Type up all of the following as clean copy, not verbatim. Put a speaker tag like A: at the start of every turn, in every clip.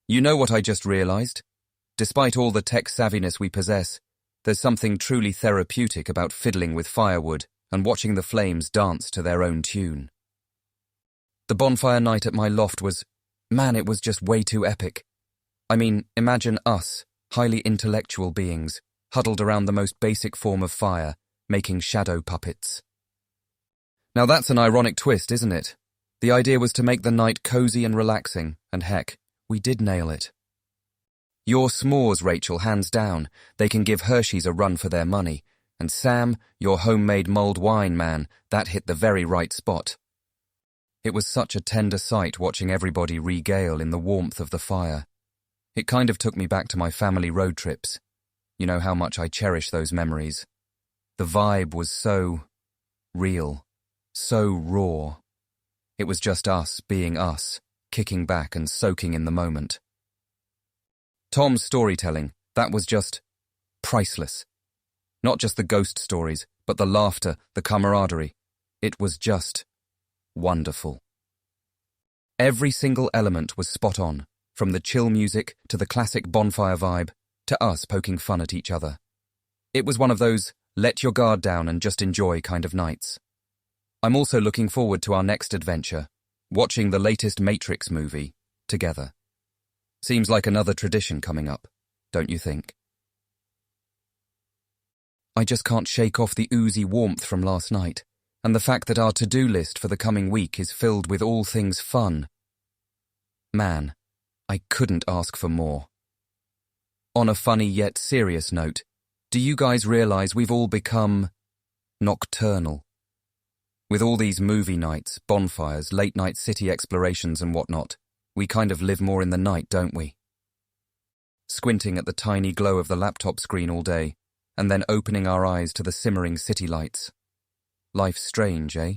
A: You know what I just realized? Despite all the tech savviness we possess, there's something truly therapeutic about fiddling with firewood and watching the flames dance to their own tune. The bonfire night at my loft was, man, it was just way too epic. I mean, imagine us, highly intellectual beings, huddled around the most basic form of fire, making shadow puppets. Now that's an ironic twist, isn't it? The idea was to make the night cozy and relaxing, and heck, we did nail it. Your s'mores, Rachel, hands down. They can give Hershey's a run for their money. And Sam, your homemade mulled wine, man, that hit the very right spot. It was such a tender sight watching everybody regale in the warmth of the fire. It kind of took me back to my family road trips. You know how much I cherish those memories. The vibe was so real, so raw. It was just us being us, kicking back and soaking in the moment. Tom's storytelling, that was just priceless. Not just the ghost stories, but the laughter, the camaraderie. It was just wonderful. Every single element was spot on, from the chill music to the classic bonfire vibe to us poking fun at each other. It was one of those let your guard down and just enjoy kind of nights. I'm also looking forward to our next adventure, watching the latest Matrix movie together. Seems like another tradition coming up, don't you think? I just can't shake off the oozy warmth from last night, and the fact that our to-do list for the coming week is filled with all things fun. Man, I couldn't ask for more. On a funny yet serious note, do you guys realize we've all become nocturnal? With all these movie nights, bonfires, late-night city explorations and whatnot, we kind of live more in the night, don't we? Squinting at the tiny glow of the laptop screen all day, and then opening our eyes to the simmering city lights. Life's strange, eh?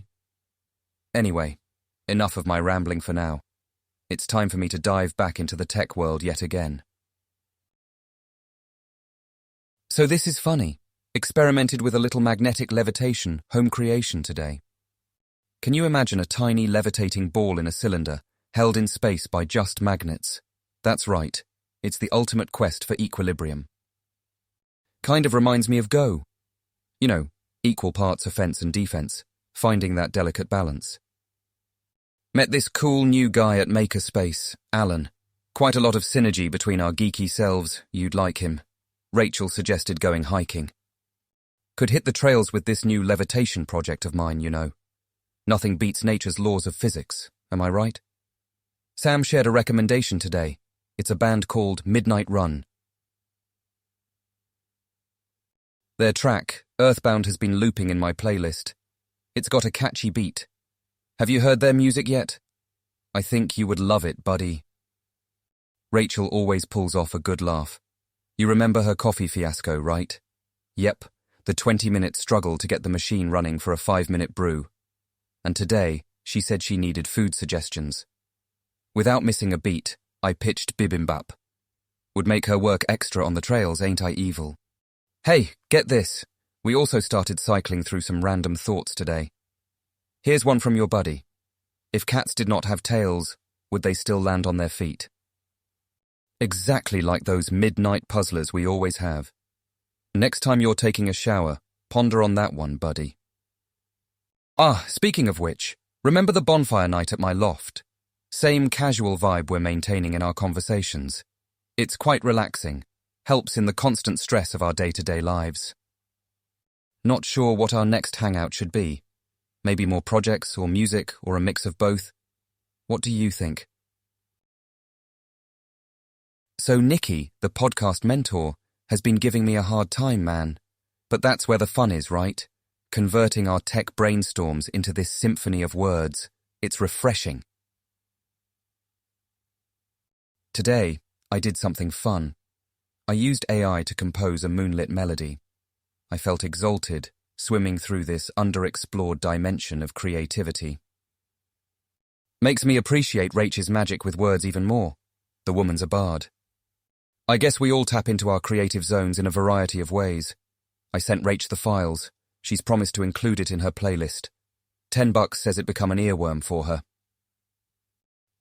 A: Anyway, enough of my rambling for now. It's time for me to dive back into the tech world yet again. So this is funny. Experimented with a little magnetic levitation, home creation today. Can you imagine a tiny levitating ball in a cylinder, held in space by just magnets? That's right, it's the ultimate quest for equilibrium. Kind of reminds me of Go. You know, equal parts offense and defense, finding that delicate balance. Met this cool new guy at Makerspace, Alan. Quite a lot of synergy between our geeky selves, you'd like him. Rachel suggested going hiking. Could hit the trails with this new levitation project of mine, you know. Nothing beats nature's laws of physics, am I right? Sam shared a recommendation today. It's a band called Midnight Run. Their track, Earthbound, has been looping in my playlist. It's got a catchy beat. Have you heard their music yet? I think you would love it, buddy. Rachel always pulls off a good laugh. You remember her coffee fiasco, right? Yep, the 20-minute struggle to get the machine running for a 5-minute brew. And today, she said she needed food suggestions. Without missing a beat, I pitched bibimbap. Would make her work extra on the trails, ain't I evil? Hey, get this. We also started cycling through some random thoughts today. Here's one from your buddy. If cats did not have tails, would they still land on their feet? Exactly like those midnight puzzlers we always have. Next time you're taking a shower, ponder on that one, buddy. Ah, speaking of which, remember the bonfire night at my loft? Same casual vibe we're maintaining in our conversations. It's quite relaxing, helps in the constant stress of our day-to-day lives. Not sure what our next hangout should be. Maybe more projects or music or a mix of both. What do you think? So Nikki, the podcast mentor, has been giving me a hard time, man. But that's where the fun is, right? Converting our tech brainstorms into this symphony of words. It's refreshing. Today, I did something fun. I used AI to compose a moonlit melody. I felt exalted, swimming through this underexplored dimension of creativity. Makes me appreciate Rach's magic with words even more. The woman's a bard. I guess we all tap into our creative zones in a variety of ways. I sent Rach the files. She's promised to include it in her playlist. $10 says it become an earworm for her.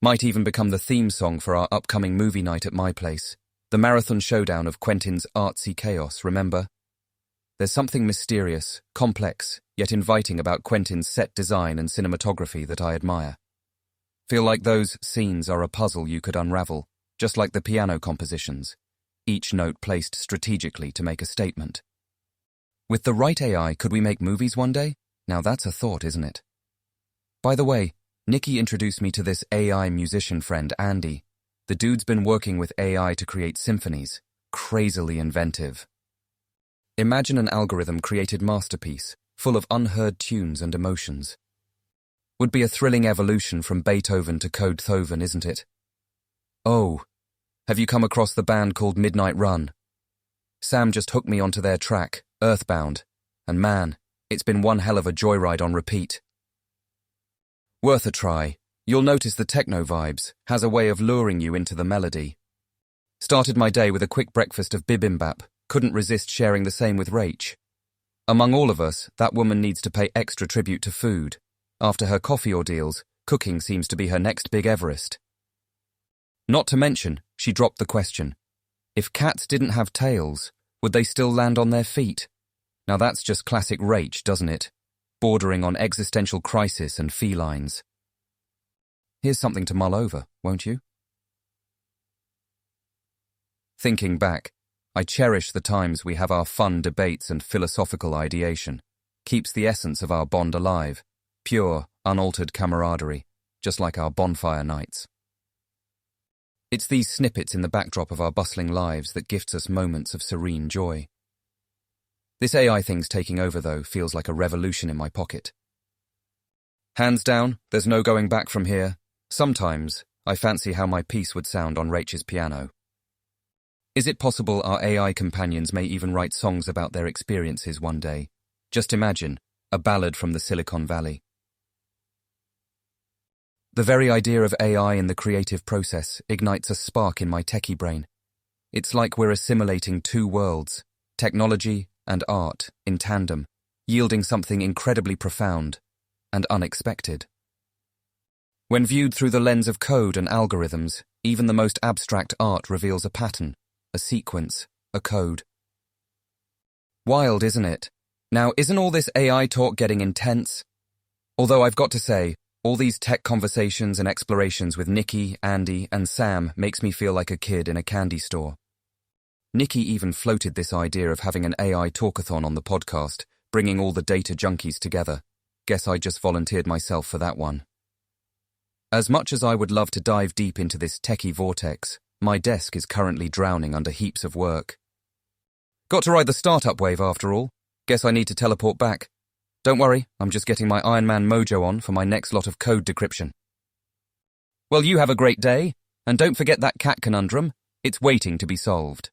A: Might even become the theme song for our upcoming movie night at my place. The marathon showdown of Quentin's artsy chaos, remember? There's something mysterious, complex, yet inviting about Quentin's set design and cinematography that I admire. Feel like those scenes are a puzzle you could unravel, just like the piano compositions, each note placed strategically to make a statement. With the right AI, could we make movies one day? Now that's a thought, isn't it? By the way, Nikki introduced me to this AI musician friend, Andy. The dude's been working with AI to create symphonies. Crazily inventive. Imagine an algorithm-created masterpiece, full of unheard tunes and emotions. Would be a thrilling evolution from Beethoven to Code-Thoven, isn't it? Oh, have you come across the band called Midnight Run? Sam just hooked me onto their track, Earthbound, and man, it's been one hell of a joyride on repeat. Worth a try. You'll notice the techno vibes has a way of luring you into the melody. Started my day with a quick breakfast of bibimbap, couldn't resist sharing the same with Rach. Among all of us, that woman needs to pay extra tribute to food. After her coffee ordeals, cooking seems to be her next big Everest. Not to mention, she dropped the question. If cats didn't have tails, would they still land on their feet? Now that's just classic Rach, doesn't it? Bordering on existential crisis and felines. Here's something to mull over, won't you? Thinking back, I cherish the times we have our fun debates and philosophical ideation. Keeps the essence of our bond alive. Pure, unaltered camaraderie, just like our bonfire nights. It's these snippets in the backdrop of our bustling lives that gifts us moments of serene joy. This AI thing's taking over, though, feels like a revolution in my pocket. Hands down, there's no going back from here. Sometimes, I fancy how my piece would sound on Rach's piano. Is it possible our AI companions may even write songs about their experiences one day? Just imagine, a ballad from the Silicon Valley. The very idea of AI in the creative process ignites a spark in my techie brain. It's like we're assimilating two worlds, technology and art, in tandem, yielding something incredibly profound and unexpected. When viewed through the lens of code and algorithms, even the most abstract art reveals a pattern, a sequence, a code. Wild, isn't it? Now, isn't all this AI talk getting intense? Although I've got to say, all these tech conversations and explorations with Nikki, Andy, and Sam makes me feel like a kid in a candy store. Nikki even floated this idea of having an AI talkathon on the podcast, bringing all the data junkies together. Guess I just volunteered myself for that one. As much as I would love to dive deep into this techie vortex, my desk is currently drowning under heaps of work. Got to ride the startup wave after all. Guess I need to teleport back. Don't worry, I'm just getting my Iron Man mojo on for my next lot of code decryption. Well, you have a great day, and don't forget that cat conundrum. It's waiting to be solved.